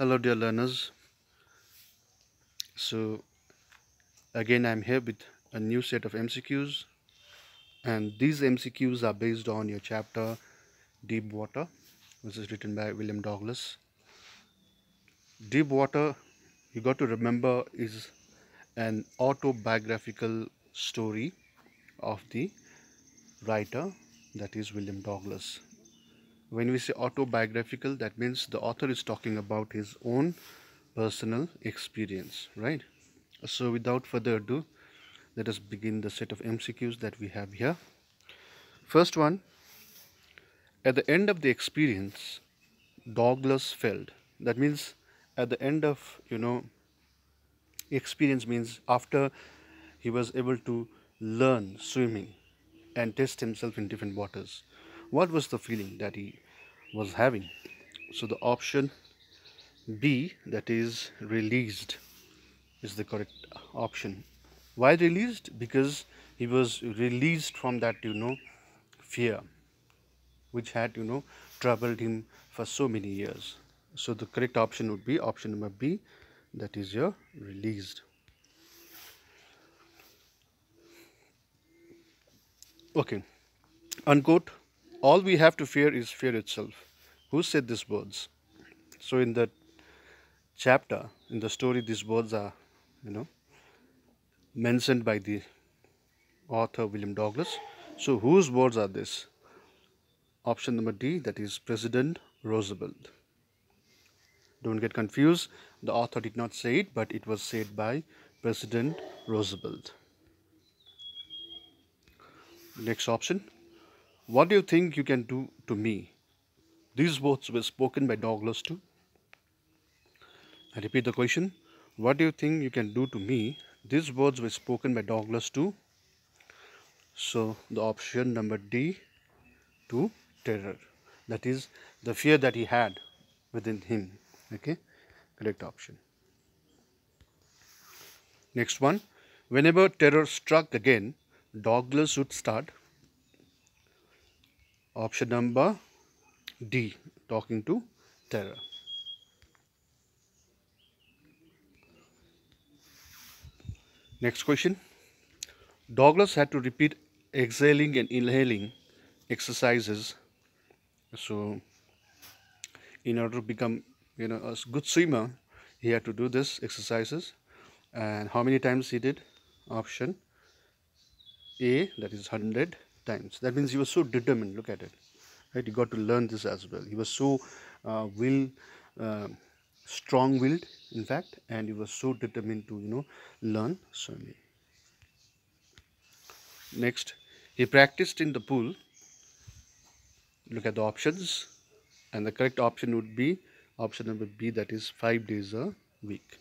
Hello, dear learners. So, again, I'm here with a new set of MCQs, and these MCQs are based on your chapter Deep Water, which is written by William Douglas. Deep Water, you got to remember, is an autobiographical story of the writer, that is William Douglas. When we say autobiographical, that means the author is talking about his own personal experience, right? So, without further ado, let us begin the set of MCQs that we have here. First one, at the end of the experience, Douglas failed. That means at the end of, experience means after he was able to learn swimming and test himself in different waters. What was the feeling that he was having? So the option B, that is released, is the correct option. Why released? Because he was released from that, fear which had, troubled him for so many years. So the correct option would be option number B, that is your released. Okay, unquote, all we have to fear is fear itself. Who said these words? So in the chapter, in the story, these words are, mentioned by the author William Douglas. So whose words are this? Option number D, that is President Roosevelt. Don't get confused. The author did not say it, but it was said by President Roosevelt. Next option. What do you think you can do to me? These words were spoken by Douglas too. I repeat the question. What do you think you can do to me? These words were spoken by Douglas too. So the option number D, to terror. That is the fear that he had within him. Okay, correct option. Next one. Whenever terror struck again, Douglas would start. Option number D, talking to terror. Next question. Douglas had to repeat exhaling and inhaling exercises. So, in order to become, a good swimmer, he had to do this exercises. And how many times he did? Option A, that is 100 times. That means he was so determined. Look at it, right? He got to learn this as well. He was so uh, strong-willed, in fact, and he was so determined to, learn swimming. Next, he practiced in the pool. Look at the options, and the correct option would be option number B, that is 5 days a week.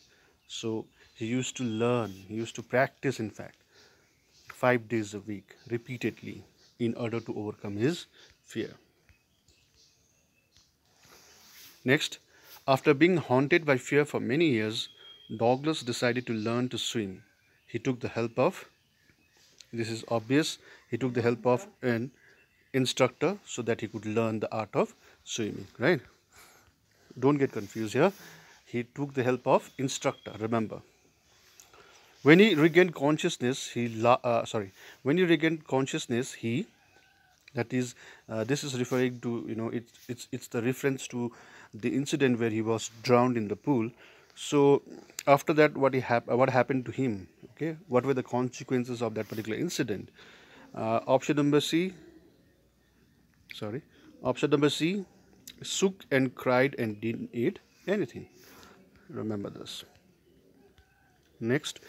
So he used to learn, he used to practice, in fact, 5 days a week repeatedly in order to overcome his fear. Next, after being haunted by fear for many years, Douglas decided to learn to swim. He took the help of, this is obvious, he took the help of an instructor so that he could learn the art of swimming, right? Don't get confused here. He took the help of instructor, remember. When he regained consciousness, when he regained consciousness, that is, this is referring to, it's the reference to the incident where he was drowned in the pool. So after that, what happened to him? Okay, what were the consequences of that particular incident? Option number C, shook and cried and didn't eat anything. Remember this. Next,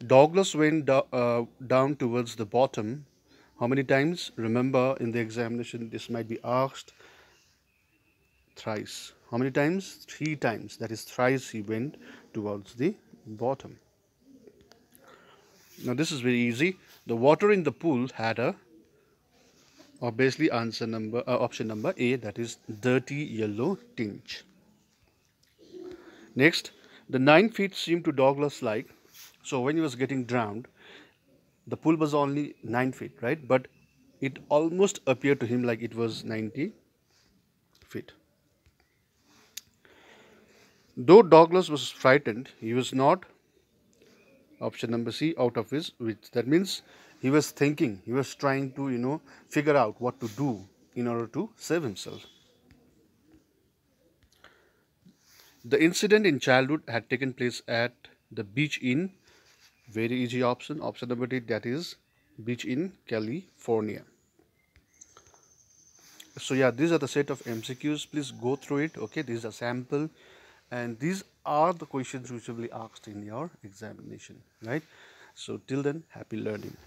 Douglas went down towards the bottom. How many times? Remember, in the examination, this might be asked thrice. How many times? 3 times. That is, thrice he went towards the bottom. Now, this is very easy. The water in the pool had a, obviously, option number A, that is dirty yellow tinge. Next, the 9 feet seemed to Douglas like, so when he was getting drowned, the pool was only 9 feet, right? But it almost appeared to him like it was 90 feet. Though Douglas was frightened, he was not, option number C, out of his wits. That means he was thinking, he was trying to, figure out what to do in order to save himself. The incident in childhood had taken place at the beach in, very easy option, option number D, that is beach in California. So yeah, these are the set of MCQs. Please go through it. Okay, these are sample, and these are the questions which will be asked in your examination, right? So till then, happy learning.